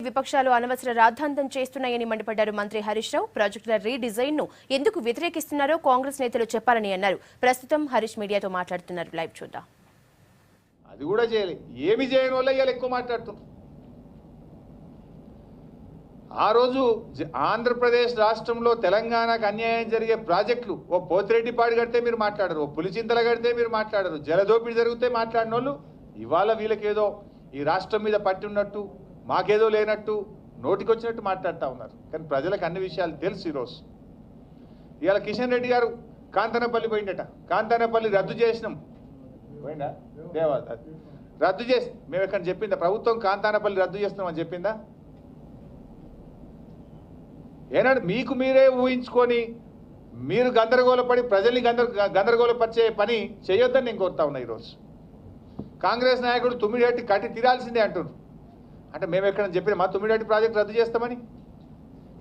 విపక్షాలు అనవసర రాద్ధాంతం చేస్తున్నాయని మండిపడ్డారు మంత్రి హరీష్ రావు. ప్రాజెక్టుల రీడిజైన్ ను ఎందుకు వ్యతిరేకిస్తున్నారో కాంగ్రెస్ నేతలు చెప్పాలని అన్నారు. ప్రస్తుతం హరీష్ మీడియాతో మాట్లాడుతున్నారు. లైవ్ చూద్దాం. అది కూడా చేయాలి. ఏమి చేయని వల్ల ఇవాళ ఎక్కువ మాట్లాడుతున్నారు. ఆ రోజు ఆంధ్రప్రదేశ్ రాష్ట్రంలో తెలంగాణకు అన్యాయం జరిగే ప్రాజెక్టులు ఓ పోతిరెడ్డిపాడు కడితే మీరు మాట్లాడరు, ఓ పులిచింతల కడితే మీరు మాట్లాడరు, జలదోపిడి జరిగితే మాట్లాడిన వాళ్ళు ఇవాళ వీళ్ళకేదో ఈ రాష్ట్రం మీద పట్టి ఉన్నట్టు, మాకేదో లేనట్టు, నోటికొచ్చినట్టు మాట్లాడుతూ ఉన్నారు. కానీ ప్రజలకు అన్ని విషయాలు తెలుసు. ఈరోజు ఇవాళ కిషన్ రెడ్డి గారు కాంతనపల్లి పోయిందట. కాంతనపల్లి రద్దు చేసినాం, పోయిందా దేవా రద్దు చేసి మేము ఎక్కడ చెప్పిందా? ప్రభుత్వం కాంతానపల్లి రద్దు చేస్తున్నామని చెప్పిందా? ఏనాడు మీకు మీరే ఊహించుకొని మీరు గందరగోళపడి ప్రజల్ని గందరగోళపరిచే పని చేయొద్దని నేను కోరుతా ఉన్నా. ఈరోజు కాంగ్రెస్ నాయకుడు తుమ్మిడిహట్టి కట్టి తీరాల్సిందే అంటున్నారు. అంటే మేము ఎక్కడ చెప్పిన మా తుమ్మిడిహట్టి ప్రాజెక్ట్ రద్దు చేస్తామని,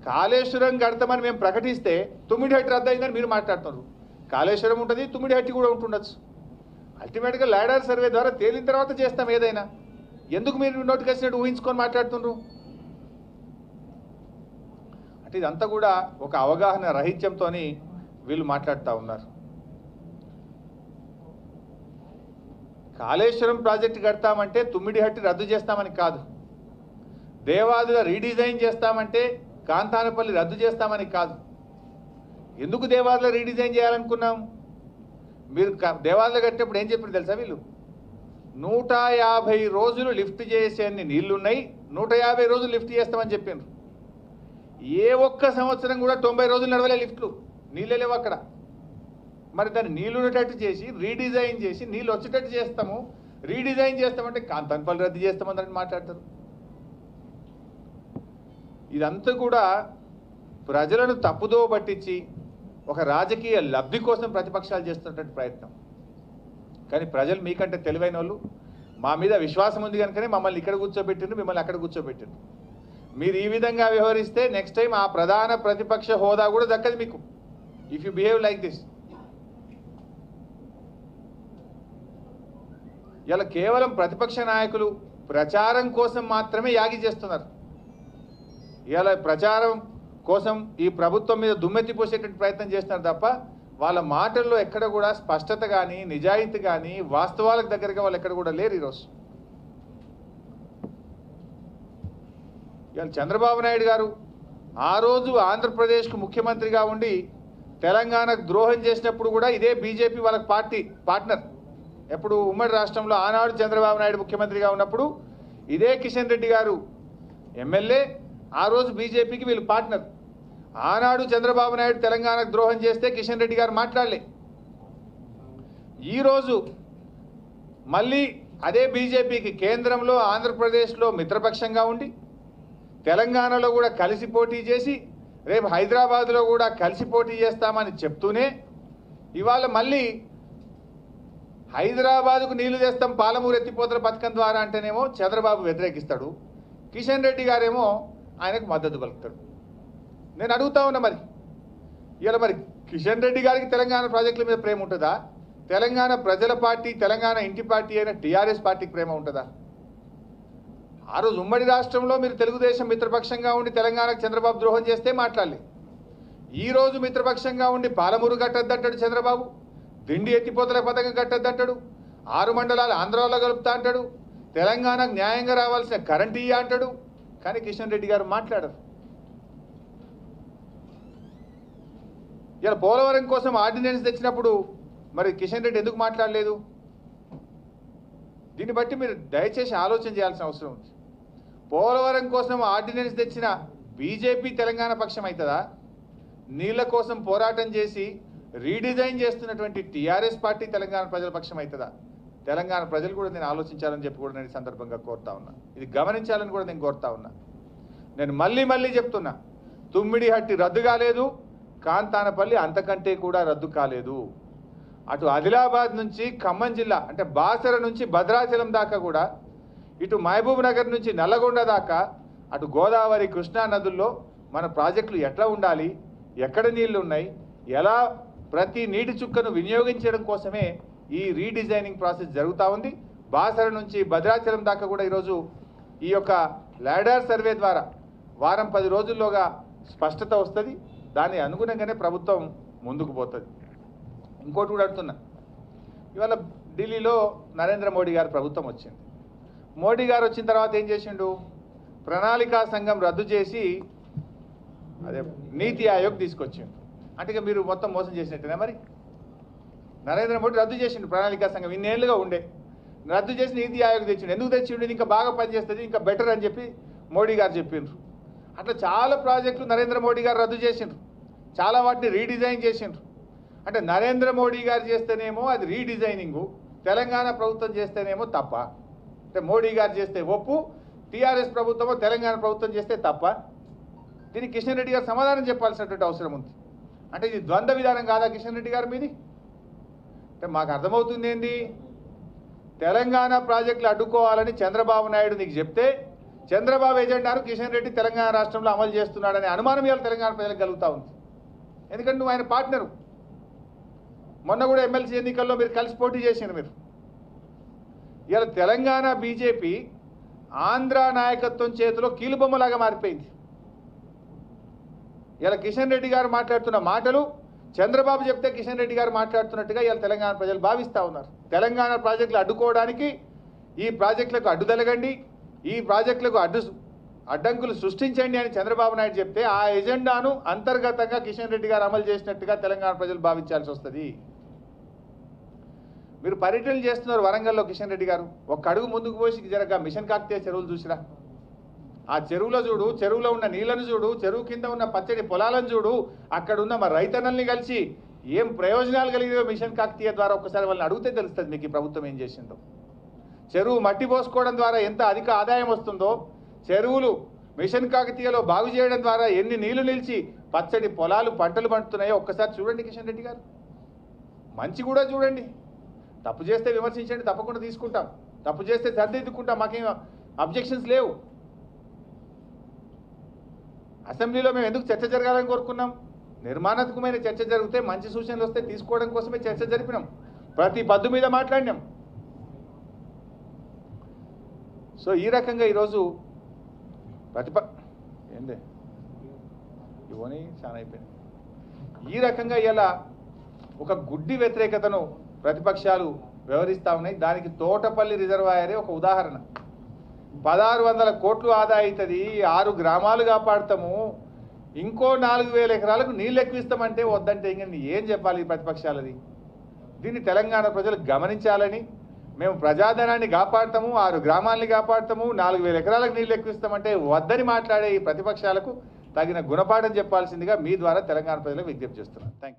కాళేశ్వరం కడతామని మేము ప్రకటిస్తే తుమ్మిడిహట్టి రద్దు అయిందని మీరు మాట్లాడుతున్నారు. కాళేశ్వరం ఉంటుంది, తుమ్మిడిహట్టి కూడా ఉంటుండొచ్చు. అల్టిమేట్గా లాడర్ సర్వే ద్వారా తేలిన తర్వాత చేస్తాం ఏదైనా. ఎందుకు మీరు నోటికి వచ్చినట్టు ఊహించుకొని మాట్లాడుతున్నారు? అంటే ఇదంతా కూడా ఒక అవగాహన రహిత్యంతో వీళ్ళు మాట్లాడుతూ ఉన్నారు. కాళేశ్వరం ప్రాజెక్టు కడతామంటే తుమ్మిడిహట్టి రద్దు చేస్తామని కాదు, దేవాదుల రీడిజైన్ చేస్తామంటే కాంతానపల్లి రద్దు చేస్తామని కాదు. ఎందుకు దేవాదుల రీడిజైన్ చేయాలనుకున్నాం? మీరు దేవాదులు కట్టేప్పుడు ఏం చెప్పారు తెలుసా? వీళ్ళు 150 రోజులు లిఫ్ట్ చేసేన్ని నీళ్లున్నాయి, 150 రోజులు లిఫ్ట్ చేస్తామని చెప్పారు. ఏ ఒక్క సంవత్సరం కూడా 90 రోజులు నడవలే లిఫ్ట్లు, నీళ్ళే లేవు అక్కడ. మరి దాన్ని నీళ్ళు ఉండేటట్టు చేసి రీడిజైన్ చేసి నీళ్ళు వచ్చేటట్టు చేస్తాము, రీడిజైన్ చేస్తామంటే కాంతానపల్లి రద్దు చేస్తామని మాట్లాడతారు. ఇదంతా కూడా ప్రజలను తప్పుదో పట్టించి ఒక రాజకీయ లబ్ధి కోసం ప్రతిపక్షాలు చేస్తున్నటువంటి ప్రయత్నం. కానీ ప్రజలు మీకంటే తెలివైన వాళ్ళు, మా మీద విశ్వాసం ఉంది కనుకనే మమ్మల్ని ఇక్కడ కూర్చోబెట్టిండ్రు, మిమ్మల్ని అక్కడ కూర్చోబెట్టిండ్రు. మీరు ఈ విధంగా వ్యవహరిస్తే నెక్స్ట్ టైం ఆ ప్రధాన ప్రతిపక్ష హోదా కూడా దక్కదు మీకు, if you behave like this. ఇలా కేవలం ప్రతిపక్ష నాయకులు ప్రచారం కోసం మాత్రమే యాగి చేస్తున్నారు. ఇలా ప్రచారం కోసం ఈ ప్రభుత్వం మీద దుమ్మెత్తి పోసేటువంటి ప్రయత్నం చేస్తున్నారు తప్ప వాళ్ళ మాటల్లో ఎక్కడ కూడా స్పష్టత కానీ నిజాయితీ కానీ వాస్తవాలకు దగ్గరగా వాళ్ళు ఎక్కడ కూడా లేరు. ఈరోజు ఇవాళ చంద్రబాబు నాయుడు గారు ఆ రోజు ఆంధ్రప్రదేశ్కు ముఖ్యమంత్రిగా ఉండి తెలంగాణకు ద్రోహం చేసినప్పుడు కూడా ఇదే బీజేపీ వాళ్ళకి పార్ట్నర్. ఎప్పుడు ఉమ్మడి రాష్ట్రంలో ఆనాడు చంద్రబాబు నాయుడు ముఖ్యమంత్రిగా ఉన్నప్పుడు ఇదే కిషన్ రెడ్డి గారు ఎమ్మెల్యే, ఆ రోజు బీజేపీకి వీళ్ళు పార్ట్నర్. ఆనాడు చంద్రబాబు నాయుడు తెలంగాణకు ద్రోహం చేస్తే కిషన్ రెడ్డి గారు మాట్లాడలే. ఈరోజు మళ్ళీ అదే బీజేపీకి కేంద్రంలో ఆంధ్రప్రదేశ్లో మిత్రపక్షంగా ఉండి తెలంగాణలో కూడా కలిసి పోటీ చేసి రేపు హైదరాబాద్లో కూడా కలిసి పోటీ చేస్తామని చెప్తూనే ఇవాళ మళ్ళీ హైదరాబాద్కు నీళ్లు తెస్తాం పాలమూరు ఎత్తిపోతల పథకం ద్వారా అంటేనేమో చంద్రబాబు వ్యతిరేకిస్తాడు, కిషన్ రెడ్డి గారేమో ఆయనకు మద్దతు పలుకుతాడు. నేను అడుగుతా ఉన్నా, మరి ఇలా మరి కిషన్ రెడ్డి గారికి తెలంగాణ ప్రాజెక్టుల మీద ప్రేమ ఉంటుందా? తెలంగాణ ప్రజల పార్టీ, తెలంగాణ ఇంటి పార్టీ అయిన టీఆర్ఎస్ పార్టీకి ప్రేమ ఉంటుందా? ఆ రోజు ఉమ్మడి రాష్ట్రంలో మీరు తెలుగుదేశం మిత్రపక్షంగా ఉండి తెలంగాణకు చంద్రబాబు ద్రోహం చేస్తే మాట్లాడలే. ఈరోజు మిత్రపక్షంగా ఉండి పాలమూరు కట్టద్దంటాడు చంద్రబాబు, దిండి ఎత్తిపోతల పథకం కట్టద్దంటాడు, 6 మండలాలు ఆంధ్రాలో కలుపుతా అంటాడు, తెలంగాణకు న్యాయంగా రావాల్సిన కరెంట్ ఇయ్య అంటాడు. కానీ కిషన్ రెడ్డి గారు మాట్లాడరు. ఇలా పోలవరం కోసం ఆర్డినెన్స్ తెచ్చినప్పుడు మరి కిషన్ రెడ్డి ఎందుకు మాట్లాడలేదు? దీన్ని బట్టి మీరు దయచేసి ఆలోచన చేయాల్సిన అవసరం ఉంది. పోలవరం కోసం ఆర్డినెన్స్ తెచ్చిన బీజేపీ తెలంగాణ పక్షం అవుతుందా? నీళ్ల కోసం పోరాటం చేసి రీడిజైన్ చేస్తున్నటువంటి టీఆర్ఎస్ పార్టీ తెలంగాణ ప్రజల పక్షం అవుతుందా? తెలంగాణ ప్రజలు కూడా నేను ఆలోచించాలని చెప్పి కూడా నేను ఈ సందర్భంగా కోరుతా ఉన్నా. ఇది గమనించాలని కూడా నేను కోరుతా ఉన్నా. నేను మళ్ళీ చెప్తున్నా, తుమ్మిడిహట్టి రద్దు కాలేదు, కాంతానపల్లి అంతకంటే కూడా రద్దు కాలేదు. అటు ఆదిలాబాద్ నుంచి ఖమ్మం జిల్లా అంటే బాసర నుంచి భద్రాచలం దాకా కూడా, ఇటు మహబూబ్ నగర్ నుంచి నల్లగొండ దాకా, అటు గోదావరి కృష్ణా నదుల్లో మన ప్రాజెక్టులు ఎట్లా ఉండాలి, ఎక్కడ నీళ్లు ఉన్నాయి, ఎలా ప్రతి నీటి చుక్కను వినియోగించడం కోసమే ఈ రీడిజైనింగ్ ప్రాసెస్ జరుగుతూ ఉంది. బాసర నుంచి భద్రాచలం దాకా కూడా ఈరోజు ఈ యొక్క లాడార్ సర్వే ద్వారా వారం 10 రోజుల్లోగా స్పష్టత వస్తుంది. దాని అనుగుణంగానే ప్రభుత్వం ముందుకు పోతుంది. ఇంకోటి కూడా అడుగుతున్నా, ఇవాళ ఢిల్లీలో నరేంద్ర మోడీ గారి ప్రభుత్వం వచ్చింది. మోడీ గారు వచ్చిన తర్వాత ఏం చేసిండు? ప్రణాళికా సంఘం రద్దు చేసి అదే నీతి ఆయోగ్ తీసుకొచ్చిండు. అంటే ఇక మీరు మొత్తం మోసం చేసినట్టేనా? మరి నరేంద్ర మోడీ రద్దు చేసిండు ప్రణాళికా సంఘం, ఇన్నేళ్లుగా ఉండే రద్దు చేసి నీతి ఆయోగ్ తెచ్చిండు. ఎందుకు తెచ్చిండు? ఇది ఇంకా బాగా పనిచేస్తుంది, ఇంకా బెటర్ అని చెప్పి మోడీ గారు చెప్పిండ్రు. అట్లా చాలా ప్రాజెక్టులు నరేంద్ర మోడీ గారు రద్దు చేసిండ్రు, చాలా వాటిని రీడిజైన్ చేసిండ్రు. అంటే నరేంద్ర మోడీ గారు చేస్తేనేమో అది రీడిజైనింగు, తెలంగాణ ప్రభుత్వం చేస్తేనేమో తప్ప. అంటే మోడీ గారు చేస్తే ఒప్పు, టీఆర్ఎస్ ప్రభుత్వమో తెలంగాణ ప్రభుత్వం చేస్తే తప్ప. దీనికి కిషన్ రెడ్డి గారు సమాధానం చెప్పాల్సినటువంటి అవసరం ఉంది. అంటే ఇది ద్వంద్వ విధానం కాదా కిషన్ రెడ్డి గారు మీది? అంటే మాకు అర్థమవుతుంది ఏంది, తెలంగాణ ప్రాజెక్టులు అడ్డుకోవాలని చంద్రబాబు నాయుడు నీకు చెప్తే చంద్రబాబు ఎజెండాను కిషన్ రెడ్డి తెలంగాణ రాష్ట్రంలో అమలు చేస్తున్నాడనే అనుమానం ఇవాళ తెలంగాణ ప్రజలకు కలుగుతూ ఉంది. ఎందుకంటే నువ్వు ఆయన పార్ట్నరు. మొన్న కూడా ఎమ్మెల్సీ ఎన్నికల్లో మీరు కలిసి పోటీ చేసిండు. మీరు ఇవాళ తెలంగాణ బీజేపీ ఆంధ్ర నాయకత్వం చేతిలో కీలుబొమ్మలాగా మారిపోయింది. ఇలా కిషన్ రెడ్డి గారు మాట్లాడుతున్న మాటలు చంద్రబాబు చెప్తే కిషన్ రెడ్డి గారు మాట్లాడుతున్నట్టుగా ఇలా తెలంగాణ ప్రజలు భావిస్తూ ఉన్నారు. తెలంగాణ ప్రాజెక్టులు అడ్డుకోవడానికి ఈ ప్రాజెక్టులకు అడ్డుదలగండి, ఈ ప్రాజెక్టులకు అడ్డంకులు సృష్టించండి అని చంద్రబాబు నాయుడు చెప్తే ఆ ఎజెండాను అంతర్గతంగా కిషన్ రెడ్డి గారు అమలు చేసినట్టుగా తెలంగాణ ప్రజలు భావించాల్సి వస్తుంది. మీరు పర్యటనలు చేస్తున్నారు వరంగల్లో కిషన్ రెడ్డి గారు, ఒక్క అడుగు ముందుకు పోసి జరగ మిషన్ కాకతీయ చెరువులు చూసిరా. ఆ చెరువులో చూడు, చెరువులో ఉన్న నీళ్లను చూడు, చెరువు కింద ఉన్న పచ్చడి పొలాలను చూడు, అక్కడ ఉన్న మా రైతన్నల్ని కలిసి ఏం ప్రయోజనాలు కలిగినాయో మిషన్ కాకతీయ ద్వారా ఒక్కసారి వాళ్ళని అడిగితే తెలుస్తుంది మీకు ఈ ప్రభుత్వం ఏం చేసిందో. చెరువు మట్టి పోసుకోవడం ద్వారా ఎంత అధిక ఆదాయం వస్తుందో, చెరువులు మిషన్ కాకతీయలో బాగు చేయడం ద్వారా ఎన్ని నీళ్లు నిలిచి పచ్చడి పొలాలు పంటలు పండుతున్నాయో ఒక్కసారి చూడండి కిషన్ రెడ్డి గారు. మంచి కూడా చూడండి. తప్పు చేస్తే విమర్శించండి, తప్పకుండా తీసుకుంటాం. తప్పు చేస్తే సర్దిద్దుకుంటాం, మాకేం అబ్జెక్షన్స్ లేవు. అసెంబ్లీలో మేము ఎందుకు చర్చ జరగాలని కోరుకున్నాం? నిర్మాణాత్మకమైన చర్చ జరిగితే మంచి సూచనలు వస్తే తీసుకోవడం కోసమే చర్చ జరిపినాం. ప్రతి పద్దు మీద మాట్లాడినాం. సో ఈ రకంగా ఈరోజు ఏందే ఇవన్నీ చాలా అయిపోయింది. ఈ రకంగా ఇలా ఒక గుడ్డి వ్యతిరేకతను ప్రతిపక్షాలు వ్యవహరిస్తూ ఉన్నాయి. దానికి తోటపల్లి రిజర్వాయరే ఒక ఉదాహరణ. 1600 కోట్లు ఆదా అవుతుంది, 6 గ్రామాలు కాపాడుతాము, ఇంకో 4000 ఎకరాలకు నీళ్ళు ఎక్కువిస్తామంటే వద్దంటే ఇంక ఏం చెప్పాలి ఈ ప్రతిపక్షాలది? దీన్ని తెలంగాణ ప్రజలు గమనించాలని, మేము ప్రజాధనాన్ని కాపాడుతాము, 6 గ్రామాలని కాపాడుతాము, 4000 ఎకరాలకు నీళ్ళు ఎక్కువిస్తామంటే వద్దని మాట్లాడే ఈ ప్రతిపక్షాలకు తగిన గుణపాఠం చెప్పాల్సిందిగా మీ ద్వారా తెలంగాణ ప్రజలకు విజ్ఞప్తి చేస్తున్నాను. Thank you.